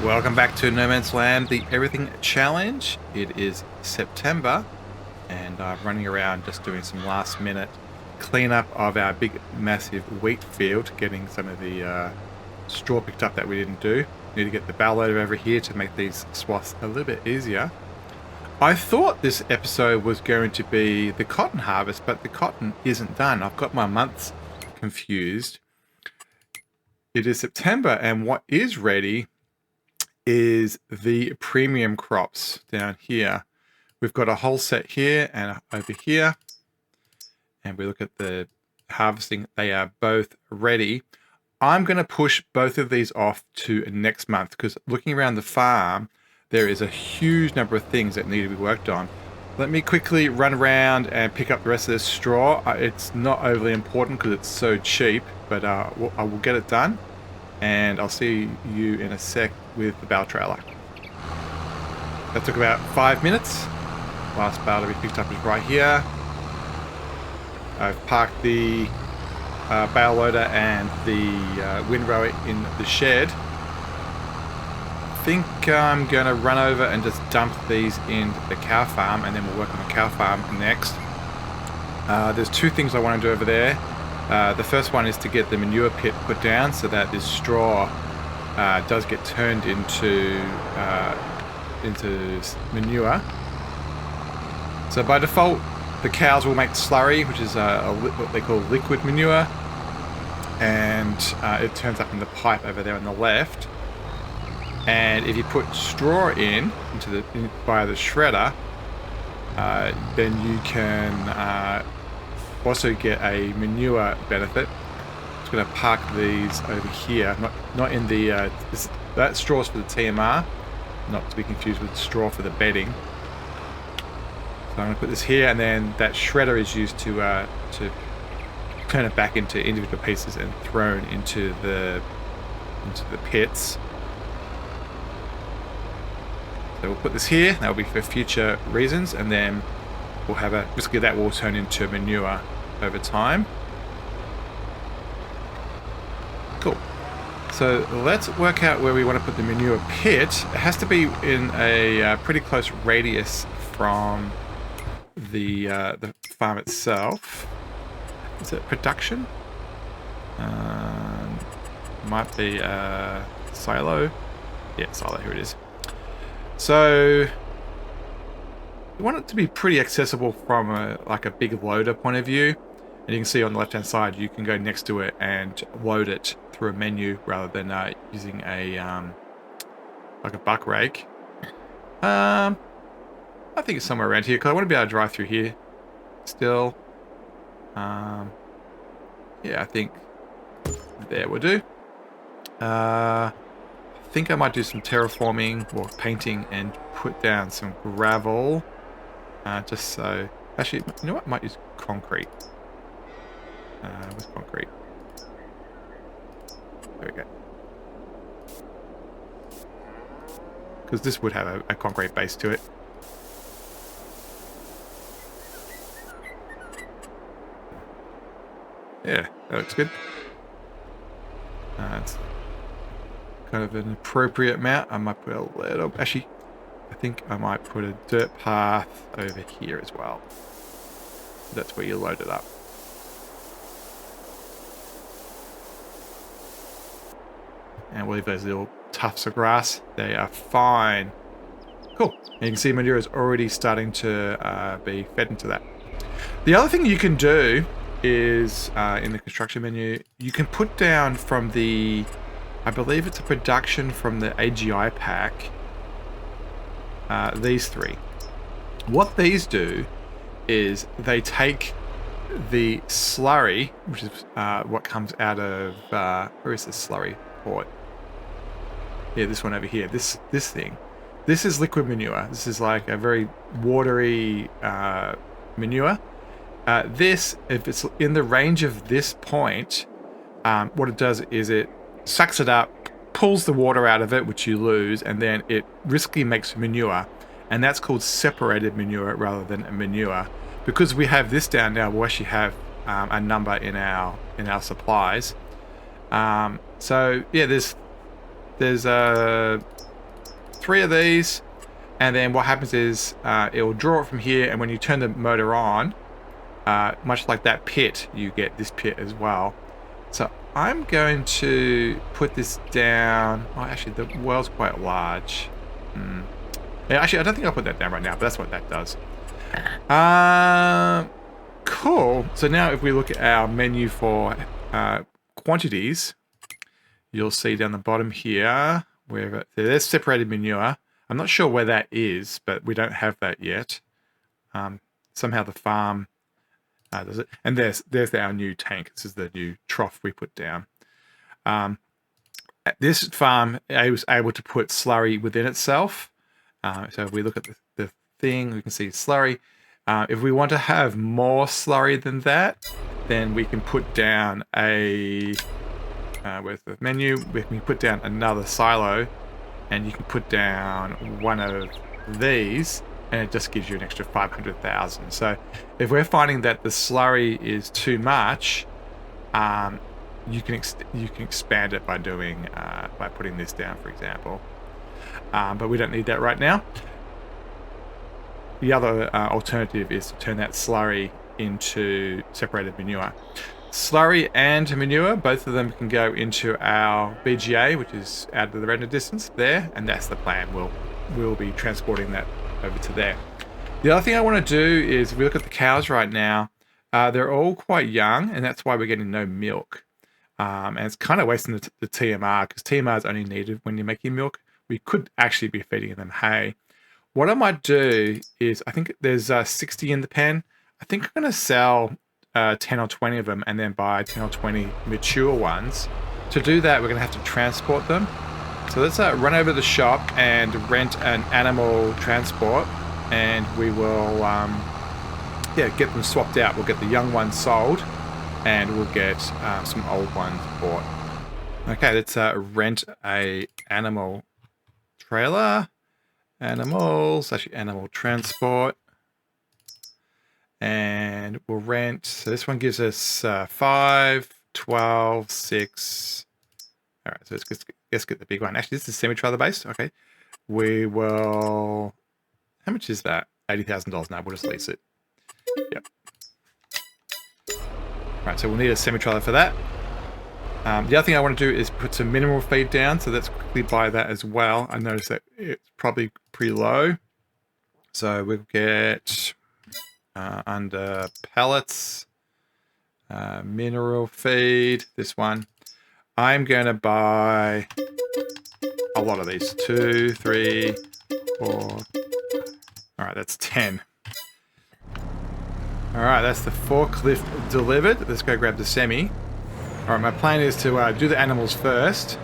Welcome back to No Man's Land, the Everything Challenge. It is September, and I'm running around just doing some last minute cleanup of our big, massive wheat field, getting some of the straw picked up that we didn't do. Need to get the bow loader over here to make these swaths a little bit easier. I thought this episode was going to be the cotton harvest, but the cotton isn't done. I've got my months confused. It is September, and what is ready is the premium crops down here. We've got a whole set here and over here, and we look at the harvesting. They are both ready. I'm going to push both of these off to next month because looking around the farm, there is a huge number of things that need to be worked on. Let me quickly run around and pick up the rest of this straw. It's not overly important because it's so cheap, but I will get it done, and I'll see you in a sec with the bale trailer. That took about 5 minutes. Last bale to be picked up is right here. I've parked the bale loader and the windrower in the shed. I think I'm going to run over and just dump these in the cow farm, and then we'll work on the cow farm next. There's two things I want to do over there. The first one is to get the manure pit put down so that this straw does get turned into manure. So by default, the cows will make slurry, which is what they call liquid manure, and it turns up in the pipe over there on the left. And if you put straw in via the shredder, then you can also get a manure benefit. I'm just going to park these over here, not in the that straw's for the TMR, not to be confused with straw for the bedding. So I'm going to put this here, and then that shredder is used to turn it back into individual pieces and thrown into the pits. So we'll put this here. That will be for future reasons, and then we'll have basically that will turn into manure over time. Cool. So let's work out where we want to put the manure pit. It has to be in a pretty close radius from the farm itself. Is it production? Might be silo. Yeah, silo. Here it is. So you want it to be pretty accessible from a big loader point of view, and you can see on the left hand side you can go next to it and load it through a menu rather than using a like a buck rake. I think it's somewhere around here because I want to be able to drive through here still. Yeah, I think there will do. I think I might do some terraforming or painting and put down some gravel, just so. Actually, you know what? I might use concrete. Where's concrete? There we go. Because this would have a concrete base to it. Yeah, that looks good. It's kind of an appropriate amount. I might put a little. Actually, I think I might put a dirt path over here as well. That's where you load it up. And we'll leave those little tufts of grass. They are fine. Cool. And you can see manure is already starting to be fed into that. The other thing you can do is in the construction menu, you can put down from the, I believe it's a production from the AGI pack, these three. What these do is they take the slurry, which is what comes out of, where is this slurry port? Yeah, this one over here, this thing. This is liquid manure. This is like a very watery manure. This, if it's in the range of this point, what it does is it sucks it up, pulls the water out of it, which you lose, and then it riskily makes manure, and that's called separated manure rather than a manure. Because we have this down now, we'll actually have a number in our supplies. So yeah, there's 3 of these, and then what happens is it will draw it from here, and when you turn the motor on, much like that pit, you get this pit as well. So I'm going to put this down. Oh, actually, the well's quite large. Yeah, actually, I don't think I'll put that down right now, but that's what that does. Cool. So now if we look at our menu for quantities, you'll see down the bottom here, where there's separated manure. I'm not sure where that is, but we don't have that yet. Somehow the farm does it. And there's our new tank. This is the new trough we put down. This farm was able to put slurry within itself. So if we look at the thing, we can see slurry. If we want to have more slurry than that, then we can put down a with the menu, we can put down another silo, and you can put down one of these, and it just gives you an extra 500,000. So if we're finding that the slurry is too much, you can expand it by doing by putting this down, for example. But we don't need that right now. The other alternative is to turn that slurry into separated manure. Slurry and manure, both of them can go into our BGA, which is out of the render distance there, and that's the plan. We'll be transporting that over to there. The other thing I want to do is, if we look at the cows right now, they're all quite young, and that's why we're getting no milk. And it's kind of wasting the TMR, because TMR is only needed when you're making milk. We could actually be feeding them hay. What I might do is, I think there's 60 in the pen. I think I'm going to sell 10 or 20 of them and then buy 10 or 20 mature ones. To do that, we're going to have to transport them. So let's run over to the shop and rent an animal transport, and we will get them swapped out. We'll get the young ones sold, and we'll get some old ones bought. Okay, let's rent a animal trailer. Animals, actually animal transport. And we'll rent, so this one gives us 5, 12, 6. All right, so let's get the big one. Actually, this is semi-trailer based. Okay. We will, how much is that? $80,000. No, we'll just lease it. Yep. All right, so we'll need a semi-trailer for that. The other thing I want to do is put some mineral feed down, so let's quickly buy that as well. I noticed that it's probably pretty low. So we'll get under pellets, mineral feed, this one. I'm going to buy a lot of these. 2, 3, 4. All right, that's 10. All right, that's the forklift delivered. Let's go grab the semi. All right, my plan is to do the animals first,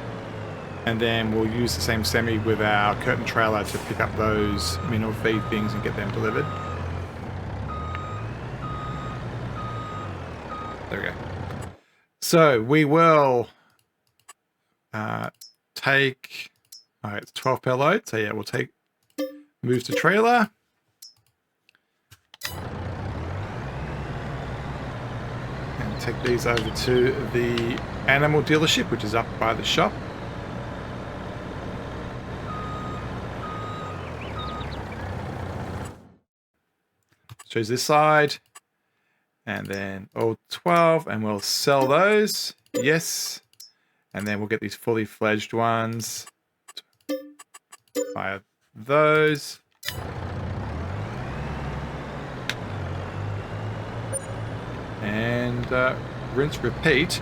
and then we'll use the same semi with our curtain trailer to pick up those mineral feed things and get them delivered. There we go. So we will take, all right, it's 12 per load. So yeah, we'll move to trailer. And take these over to the animal dealership, which is up by the shop. Shows this side. And then all 12, and we'll sell those. Yes. And then we'll get these fully fledged ones. Fire those. And rinse, repeat.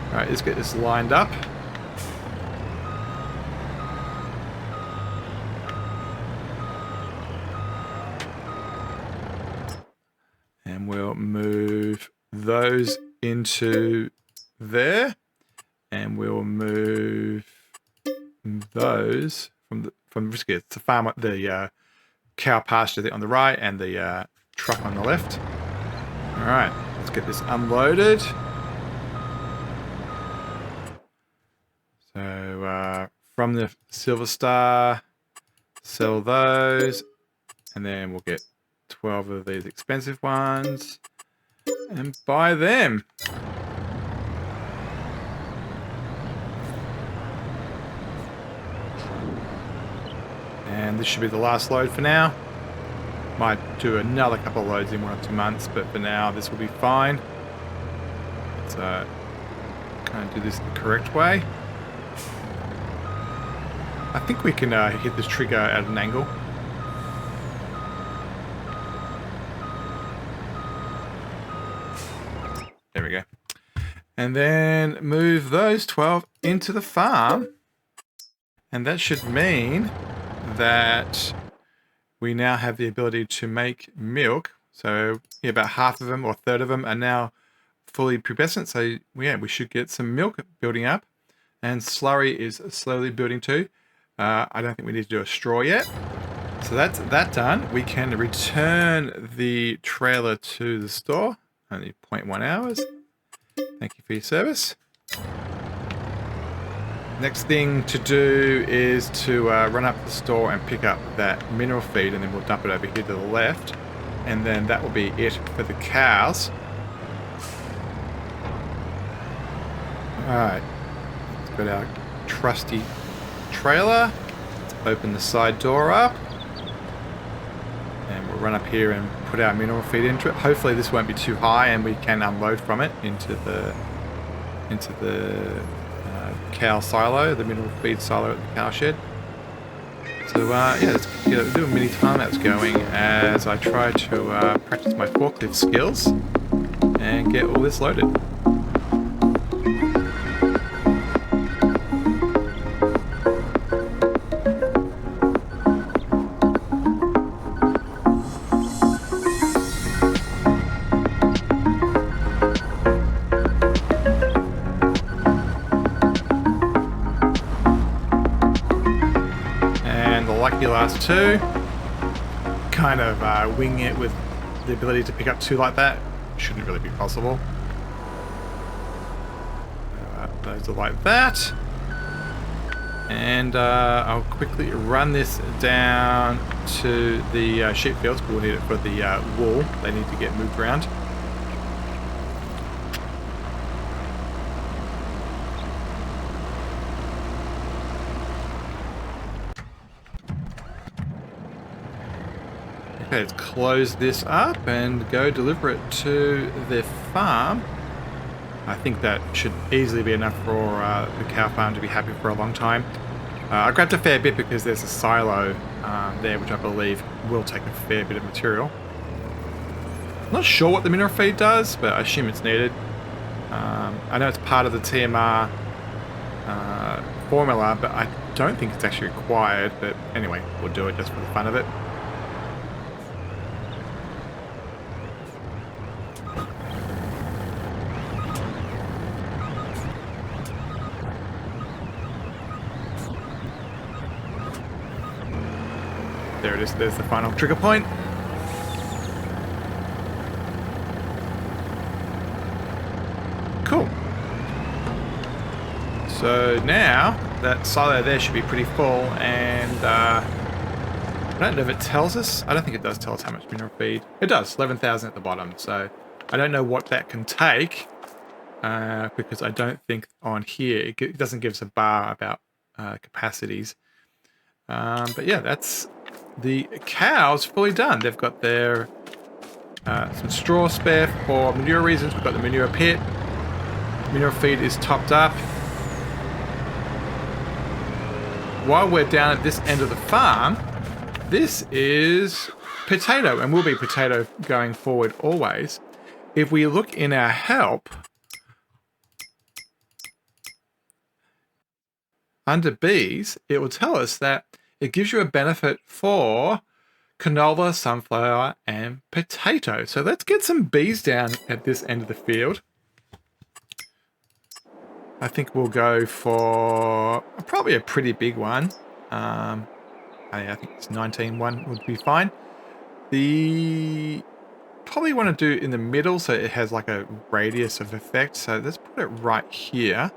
All right, let's get this lined up. And we'll move those into there, and we'll move those from the farm, the cow pasture on the right, and the truck on the left. All right, let's get this unloaded. So from the Silver Star, sell those, and then we'll get 12 of these expensive ones and buy them. And this should be the last load for now. Might do another couple of loads in 1 or 2 months, but for now this will be fine. Let's kind of do this the correct way. I think we can hit this trigger at an angle. There we go. And then move those 12 into the farm. And that should mean that we now have the ability to make milk. So yeah, about half of them or a third of them are now fully pubescent. So yeah, we should get some milk building up. And slurry is slowly building too. I don't think we need to do a straw yet. So that's that done. We can return the trailer to the store. Only 0.1 hours. Thank you for your service. Next thing to do is to run up to the store and pick up that mineral feed, and then we'll dump it over here to the left. And then that will be it for the cows. Alright, let's got our trusty trailer. Let's open the side door up. And we'll run up here and put our mineral feed into it. Hopefully this won't be too high and we can unload from it into the cow silo, the mineral feed silo at the cow shed. So yeah, let's do a mini time lapse going as I try to practice my forklift skills and get all this loaded. Last two, kind of wing it with the ability to pick up two like that. Shouldn't really be possible. Those are like that, and I'll quickly run this down to the sheep fields. We'll need it for the wool. They need to get moved around. Okay, let's close this up and go deliver it to the farm. I think that should easily be enough for the cow farm to be happy for a long time. I grabbed a fair bit because there's a silo there, which I believe will take a fair bit of material. Not sure what the mineral feed does, but I assume it's needed. I know it's part of the TMR formula, but I don't think it's actually required. But anyway, we'll do it just for the fun of it. There it is, there's the final trigger point. Cool. So now, that silo there should be pretty full, and I don't know if it tells us. I don't think it does tell us how much mineral feed. It does, 11,000 at the bottom, so I don't know what that can take, because I don't think on here, it doesn't give us a bar about capacities. But yeah, that's the cows fully done. They've got their some straw spare for manure reasons. We've got the manure pit. Mineral feed is topped up. While we're down at this end of the farm, this is potato, and will be potato going forward always. If we look in our help, under bees, it will tell us that it gives you a benefit for canola, sunflower, and potato. So let's get some bees down at this end of the field. I think we'll go for probably a pretty big one. I think it's 19-1 would be fine. Probably want to do it in the middle so it has like a radius of effect. So let's put it right here.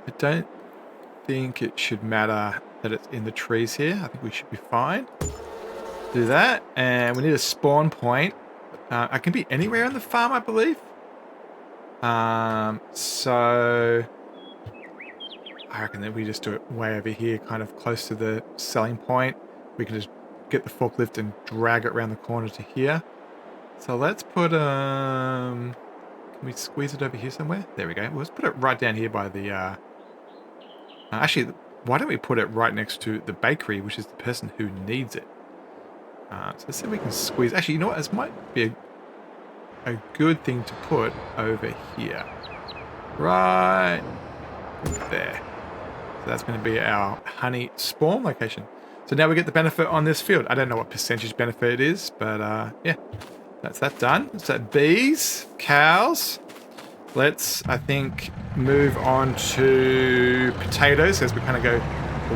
I don't think it should matter that it's in the trees here. I think we should be fine. Do that, and we need a spawn point. I can be anywhere on the farm, I believe. So I reckon that we just do it way over here, kind of close to the selling point. we can just get the forklift and drag it around the corner to here. So let's put, can we squeeze it over here somewhere? There we go. Well, let's put it right down here by the, actually, why don't we put it right next to the bakery, which is the person who needs it. So let's see if we can squeeze. Actually, you know what? This might be a good thing to put over here. Right there. So that's going to be our honey spawn location. So now we get the benefit on this field. I don't know what percentage benefit it is, but yeah, that's that done. So bees, cows. Let's, I think, move on to potatoes as we kind of go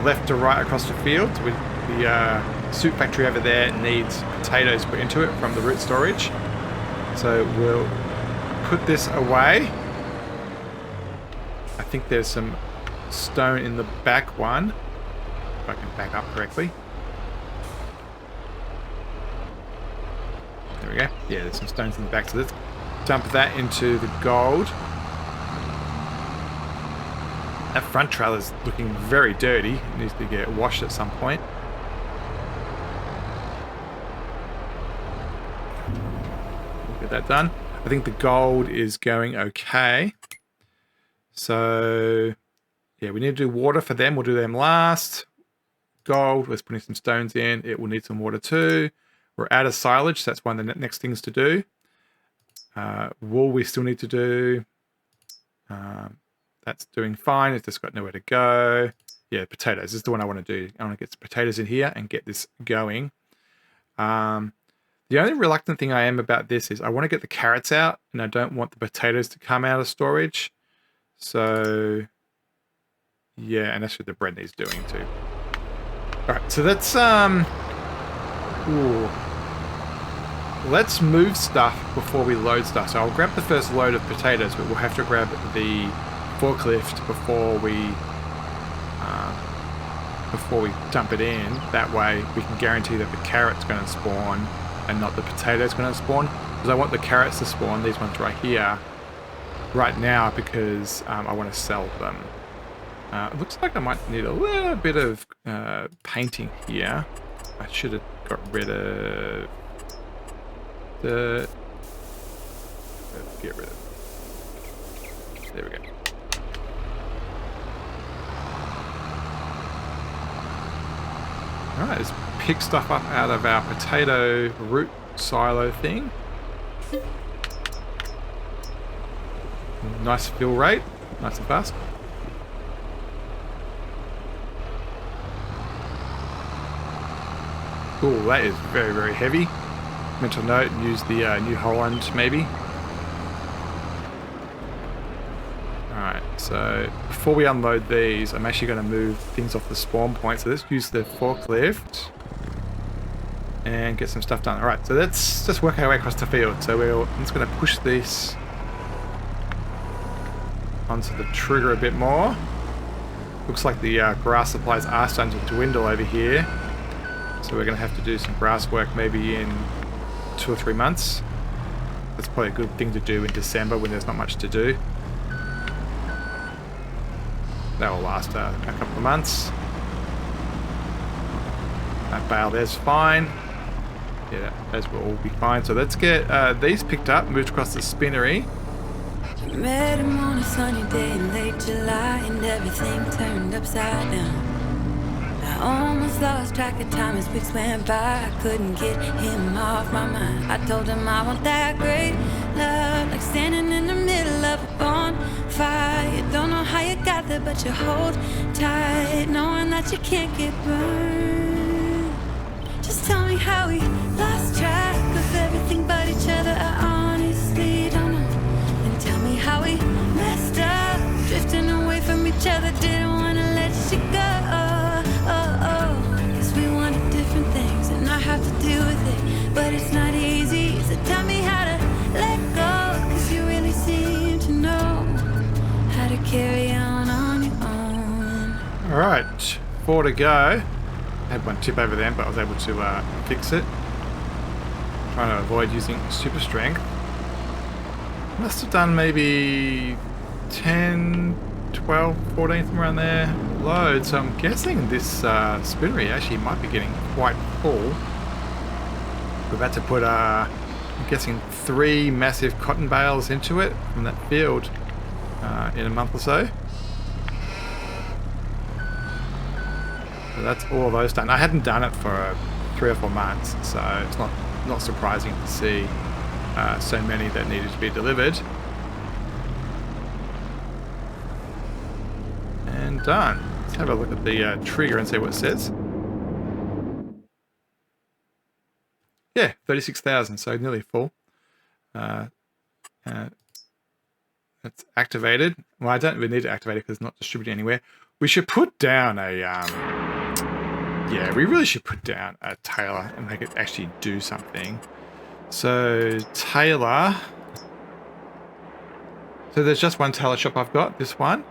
left to right across the field. The soup factory over there needs potatoes put into it from the root storage. So we'll put this away. I think there's some stone in the back one, if I can back up correctly. There we go. Yeah, there's some stones in the back, so let's dump that into the gold. That front trailer's looking very dirty. It needs to get washed at some point. We'll get that done. I think the gold is going okay. So, yeah, we need to do water for them. We'll do them last. Gold, we're putting some stones in. It will need some water too. We're out of silage, so that's one of the next things to do. Wool we still need to do. That's doing fine. It's just got nowhere to go. Yeah, potatoes. This is the one I want to do. I want to get some potatoes in here and get this going. The only reluctant thing I am about this is I want to get the carrots out, and I don't want the potatoes to come out of storage. So, yeah, and that's what the bread needs doing too. All right, so that's let's move stuff before we load stuff. So I'll grab the first load of potatoes, but we'll have to grab the forklift before we dump it in. That way we can guarantee that the carrot's going to spawn and not the potato's going to spawn. Because I want the carrots to spawn, these ones right here, right now, because I want to sell them. It looks like I might need a little bit of painting here. I should have got rid of the... Let's get rid of... There we go. Alright, let's pick stuff up out of our potato root silo thing. Nice fill rate, nice and fast. Cool, that is very, very heavy. Mental note, use the New Holland maybe. Alright, so before we unload these, I'm actually going to move things off the spawn point. So let's use the forklift and get some stuff done. Alright, so let's just work our way across the field. So I'm just going to push this onto the trigger a bit more. Looks like the grass supplies are starting to dwindle over here. So we're going to have to do some grass work maybe in 2 or 3 months. That's probably a good thing to do in December when there's not much to do. That will last a couple of months. That bale there's fine. Yeah, those will all be fine. So let's get these picked up, moved across the spinnery. Met him on a sunny day in late July, and everything turned upside down. I almost lost track of time as weeks went by. I couldn't get him off my mind. I told him I want that great love, like standing in the middle of a bonfire. You don't know how you got there, but you hold tight, knowing that you can't get burned. Just tell me how we lost track of everything but each other. I honestly don't know. And tell me how we messed up, drifting away from each other. Didn't want to let you go. Cause we wanted different things, and I have to deal with it, but it's not easy. So tell me how to let go, cause you really seem to know how to carry on your own. Alright, 4 to go. I had one tip over them, but I was able to fix it. Trying to avoid using super strength. Must have done maybe 10, 12, 14, somewhere around there. load. So I'm guessing this spinnery actually might be getting quite full. We're about to put, I'm guessing 3 massive cotton bales into it from that field in a month or so. So that's all of those done. I hadn't done it for 3 or 4 months, so it's not surprising to see so many that needed to be delivered. And done. Let's have a look at the trigger and see what it says. Yeah, 36,000, so nearly full. That's activated. Well, I don't really need to activate it because it's not distributing anywhere. We should put down a... yeah, we really should put down a Taylor and make it actually do something. So, Taylor... So there's just one Taylor shop I've got, this one.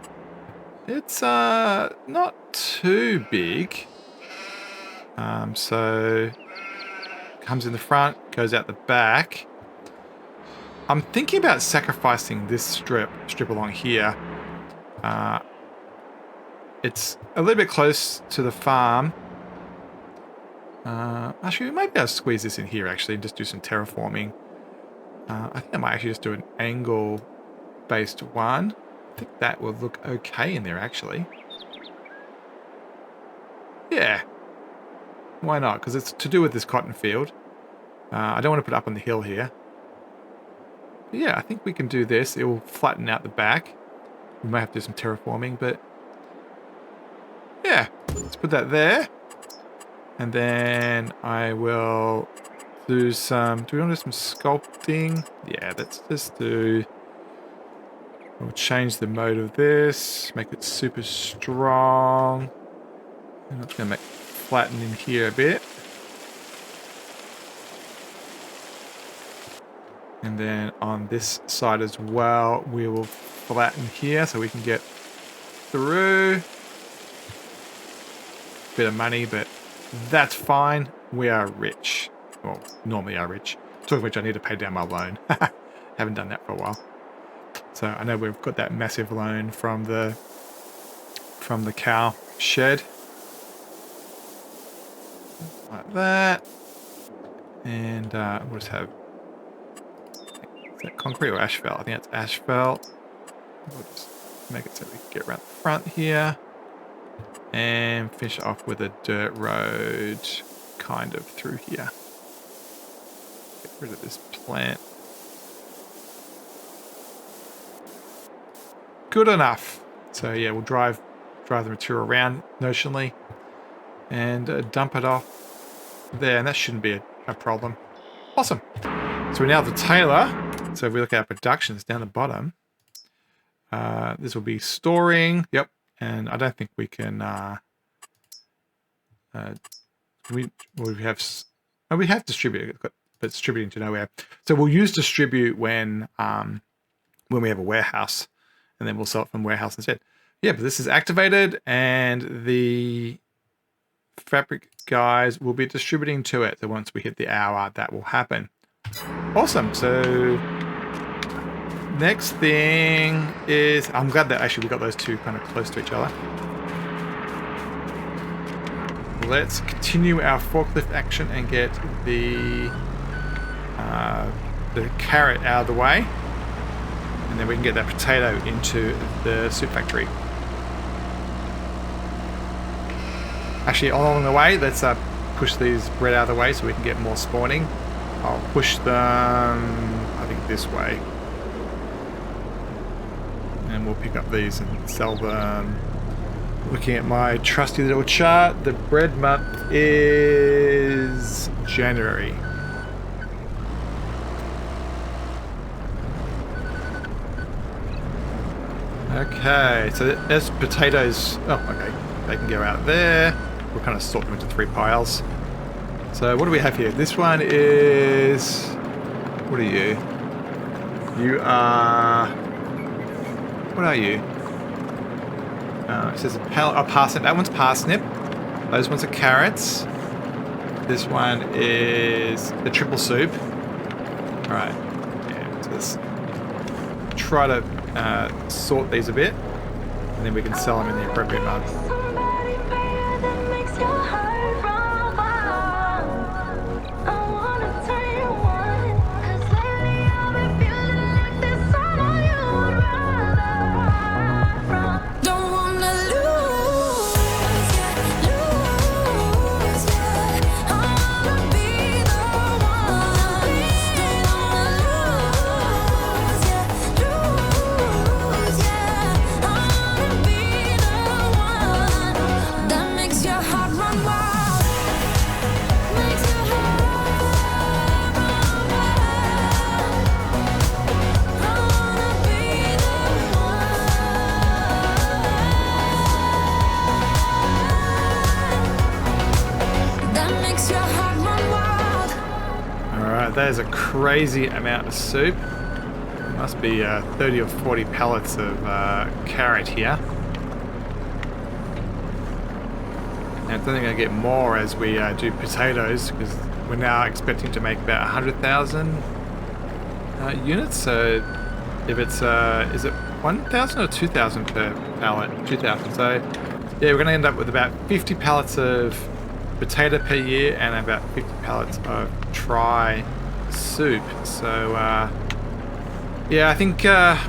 It's not too big. So... Comes in the front, goes out the back. I'm thinking about sacrificing this strip along here. It's a little bit close to the farm. Actually, maybe I'll squeeze this in here actually and just do some terraforming. I think I might actually just do an angle-based one. I think that will look okay in there actually. Yeah. Why not? Because it's to do with this cotton field. I don't want to put it up on the hill here. But yeah, I think we can do this. It will flatten out the back. We might have to do some terraforming, but... Yeah, let's put that there. And then I will do some... Do we want to do some sculpting? Yeah, let's just do... We'll change the mode of this. Make it super strong. And I'm going to make flatten in here a bit. And then on this side as well, we will flatten here so we can get through. Bit of money, but that's fine. We are rich. Well, normally are rich. Talking of which, I need to pay down my loan. Haven't done that for a while. So I know we've got that massive loan from the cow shed. Like that. And we'll just have... Is that concrete or asphalt? I think it's asphalt. We'll just make it so we can get around the front here. And finish off with a dirt road kind of through here. Get rid of this plant. Good enough. So yeah, we'll drive the material around notionally and dump it off there, and that shouldn't be a problem. Awesome. So we now have the Taylor. So if we look at our productions down the bottom, this will be storing. Yep. And I don't think we can. We have distributed, but distributing to nowhere. So we'll use distribute when we have a warehouse, and then we'll sell it from warehouse instead. Yeah, but this is activated, and the fabric guys will be distributing to it. So once we hit the hour, that will happen. Awesome. So next thing is, I'm glad that actually we got those two kind of close to each other. Let's continue our forklift action and get the carrot out of the way, and then we can get that potato into the soup factory. Actually, along the way, let's push these bread out of the way so we can get more spawning. I'll push them, I think, this way. And we'll pick up these and sell them. Looking at my trusty little chart, the bread month is January. Okay, so there's potatoes. Oh, okay. They can go out there. We'll kind of sort them into 3 piles. So what do we have here? This one is... What are you? You are... What are you? It says a parsnip. That one's parsnip. Those ones are carrots. This one is the triple soup. Alright. Yeah, so let's try to sort these a bit. And then we can sell them in the appropriate month. There's a crazy amount of soup. It must be 30 or 40 pallets of carrot here. And it's only going to get more as we do potatoes, because we're now expecting to make about 100,000 units. So if it's, is it 1,000 or 2,000 per pallet? 2,000. So yeah, we're going to end up with about 50 pallets of potato per year and about 50 pallets of try soup. So yeah, I think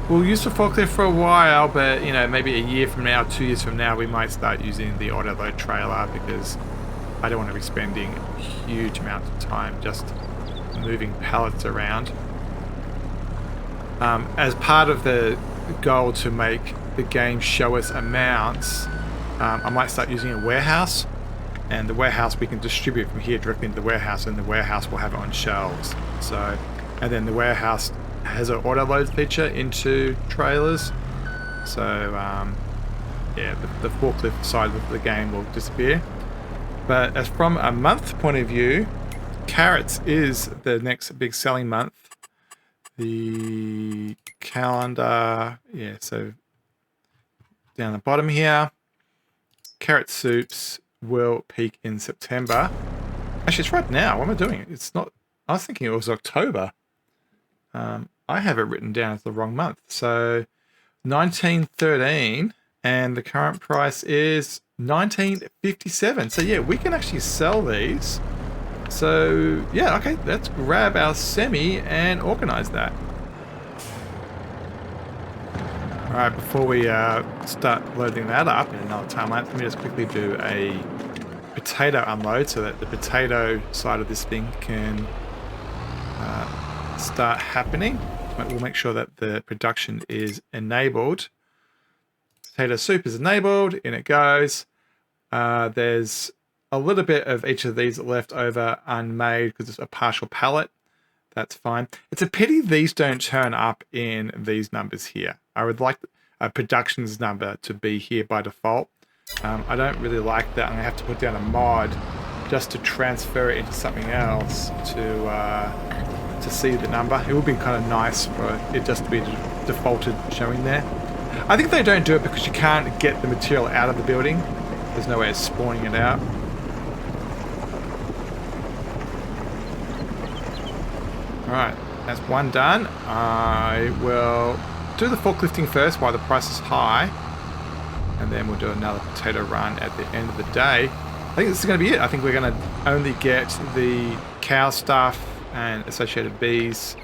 we'll use the forklift for a while, but you know, maybe a year from now, 2 years from now, we might start using the auto load trailer, because I don't want to be spending huge amounts of time just moving pallets around. As part of the goal to make the game show us amounts, I might start using a warehouse, and the warehouse we can distribute from here directly into the warehouse, and the warehouse will have it on shelves. So, and then the warehouse has an auto load feature into trailers. So yeah, the forklift side of the game will disappear. But as from a month point of view, carrots is the next big selling month. The calendar, yeah, so down the bottom here, carrot soups will peak in September. Actually, it's right now. What am I doing? It's not, I was thinking it was October. I have it written down as the wrong month. So 1913, and the current price is 1957. So yeah, we can actually sell these. So yeah, okay, let's grab our semi and organize that. All right, before we start loading that up in another time lapse, let me just quickly do a potato unload so that the potato side of this thing can start happening. We'll make sure that the production is enabled. Potato soup is enabled, in it goes. There's a little bit of each of these left over unmade because it's a partial pallet. That's fine. It's a pity these don't turn up in these numbers here. I would like a productions number to be here by default. I don't really like that. I'm gonna have to put down a mod just to transfer it into something else to see the number. It would be kind of nice for it just to be defaulted showing there. I think they don't do it because you can't get the material out of the building. There's no way of spawning it out. Alright, that's one done. I will do the forklifting first while the price is high, and then we'll do another potato run at the end of the day. I think this is going to be it. I think we're going to only get the cow stuff and associated bees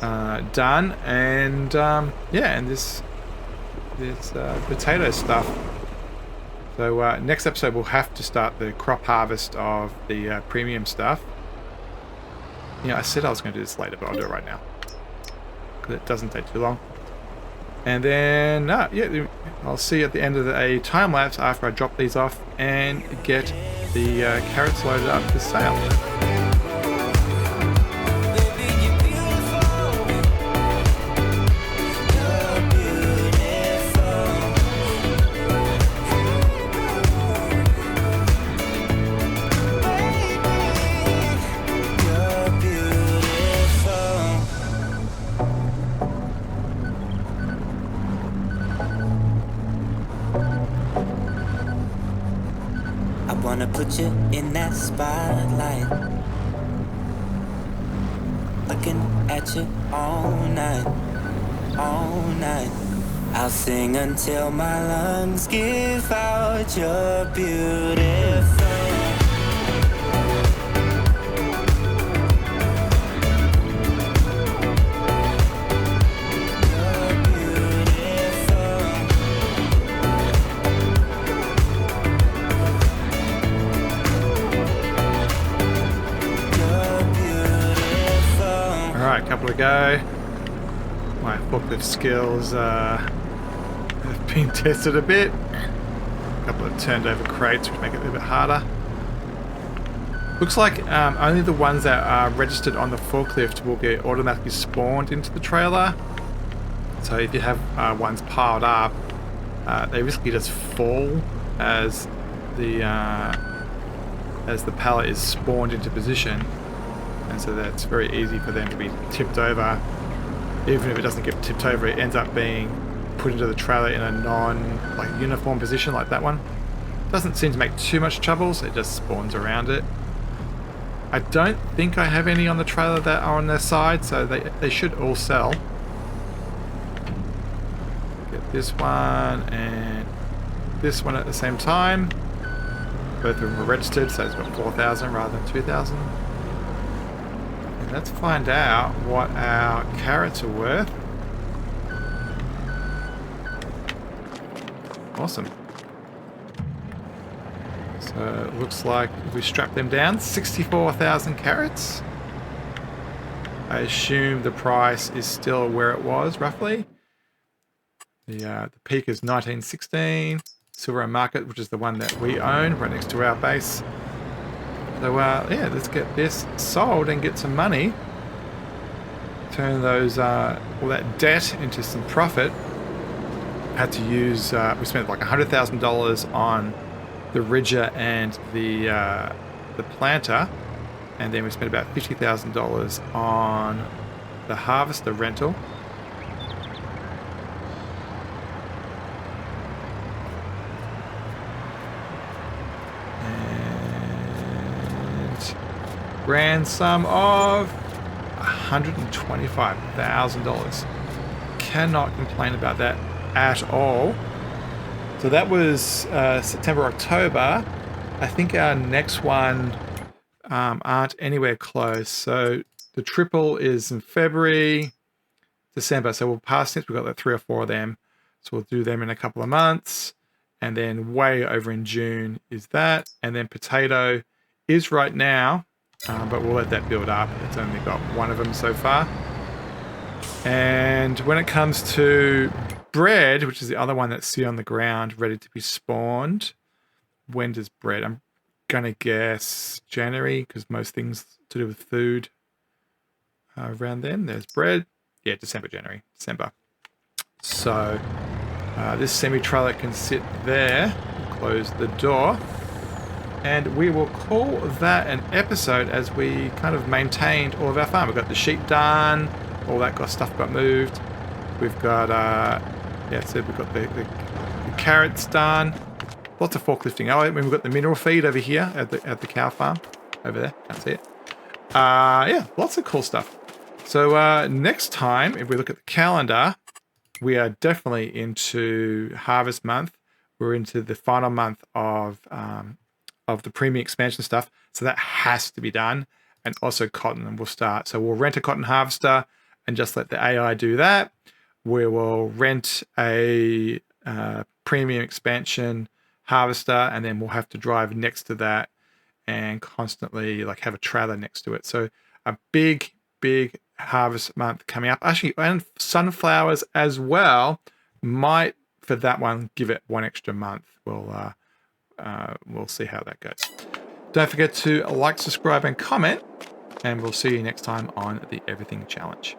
done, and yeah, and this potato stuff. So next episode we'll have to start the crop harvest of the premium stuff. Yeah, I said I was going to do this later, but I'll do it right now because it doesn't take too long. And then yeah, I'll see you at the end of a time lapse after I drop these off and get the carrots loaded up for sale. Wanna put you in that spotlight, looking at you all night, all night. I'll sing until my lungs give out. You're beautiful. Couple to go. My forklift skills have been tested a bit. A couple of turned over crates which make it a little bit harder. Looks like only the ones that are registered on the forklift will get automatically spawned into the trailer. So if you have ones piled up, they basically just fall as the pallet is spawned into position. and so that's very easy for them to be tipped over. Even if it doesn't get tipped over, it ends up being put into the trailer in a non-uniform position like that one. Doesn't seem to make too much trouble, so it just spawns around it. I don't think I have any on the trailer that are on their side, so they should all sell. Get this one and this one at the same time. Both of them are registered, so it's got 4,000 rather than 2,000. And let's find out what our carrots are worth. Awesome. So it looks like if we strap them down, 64,000 carrots. I assume the price is still where it was, roughly. The peak is 1916. Silver Market, which is the one that we own, right next to our base. So yeah, let's get this sold and get some money. Turn those all that debt into some profit. Had to use we spent like $100,000 on the ridger and the planter, and then we spent about $50,000 on the harvester rental. And grand sum of $125,000. Cannot complain about that at all. So that was September, October. I think our next one aren't anywhere close. So the triple is in February, December. So we'll pass it. We've got like 3 or 4 of them. So we'll do them in a couple of months. And then way over in June is that. And then potato is right now, but we'll let that build up. It's only got 1 of them so far. And when it comes to bread, which is the other one that's sitting on the ground ready to be spawned, when does bread? I'm gonna guess January, because most things to do with food are around then. There's bread. Yeah, December. So this semi-trailer can sit there. Close the door. And we will call that an episode as we kind of maintained all of our farm. We've got the sheep done, all that stuff got moved. We've got we've got the carrots done. Lots of forklifting. Oh, we've got the mineral feed over here at the cow farm. Over there, can't see it. Yeah, lots of cool stuff. So next time, if we look at the calendar, we are definitely into harvest month. We're into the final month of the premium expansion stuff. So that has to be done. And also cotton, and we'll start. So we'll rent a cotton harvester and just let the AI do that. We will rent a premium expansion harvester, and then we'll have to drive next to that and constantly have a trailer next to it. So a big harvest month coming up. Actually, and sunflowers as well. Might, for that one, give it 1 extra month. We'll see how that goes. Don't forget to like, subscribe, and comment, and we'll see you next time on the Everything Challenge.